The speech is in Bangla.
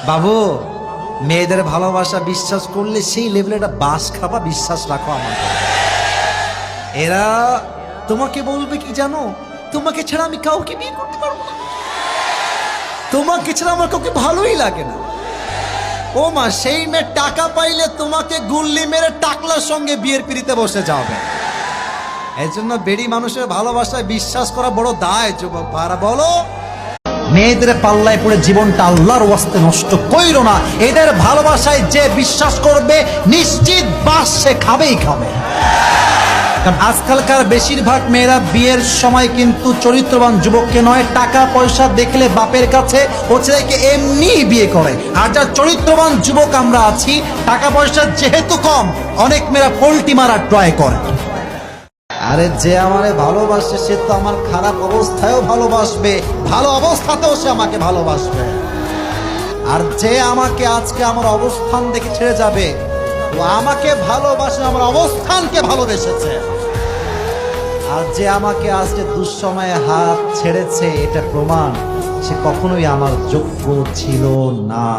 বাবু, মেয়েদের ভালোবাসা বিশ্বাস করলে সেই লেভেলে একটা বাস খাবা, বিশ্বাস রাখো আমার। এরা তোমাকে বলবে কি জানো, তোমাকে ছাড়া আমি কাউকে বিয়ে করতে পারবো না, তোমাকে ছাড়া আমার কাউকে ভালোই লাগে না। ও মা, সেই মেয়ে টাকা পাইলে তোমাকে গুল্লি মেরে টাকলার সঙ্গে বিয়ের পিড়িতে বসে যাবে। এই জন্য বেড়ি মানুষের ভালোবাসায় বিশ্বাস করা বড় দায়। যুবক ভাইরা বলো, মেয়েদের পাল্লায় পড়ে জীবনটা আল্লাহর ওয়াস্তে নষ্ট কইরো না। এদের ভালোবাসায় যে বিশ্বাস করবে নিশ্চিত বাস সে খাবেই খাবে। কারণ আজকালকার বেশিরভাগ মেয়েরা বিয়ের সময় কিন্তু চরিত্রবান যুবককে নয়, টাকা পয়সা দেখলে বাপের কাছে ও ছেলেকে এমনি বিয়ে করে। আর যার চরিত্রবান যুবক আমরা আছি, টাকা পয়সা যেহেতু কম, অনেক মেয়েরা পোল্টি মারার ট্রাই করে। আরে যে আমারে ভালোবাসে সে তো আমার খারাপ অবস্থায়ও ভালোবাসবে, ভালো অবস্থাতেও সে আমাকে ভালোবাসবে। আর যে আমাকে আজকে আমার অবস্থান দেখে ছেড়ে যাবে, ও আমাকে ভালোবাসে, আমার অবস্থানকে ভালোবেসেছে। আর যে আমাকে আজকে দুঃসময়ে হাত ছেড়েছে, এটা প্রমাণ সে কখনোই আমার যোগ্য ছিল না।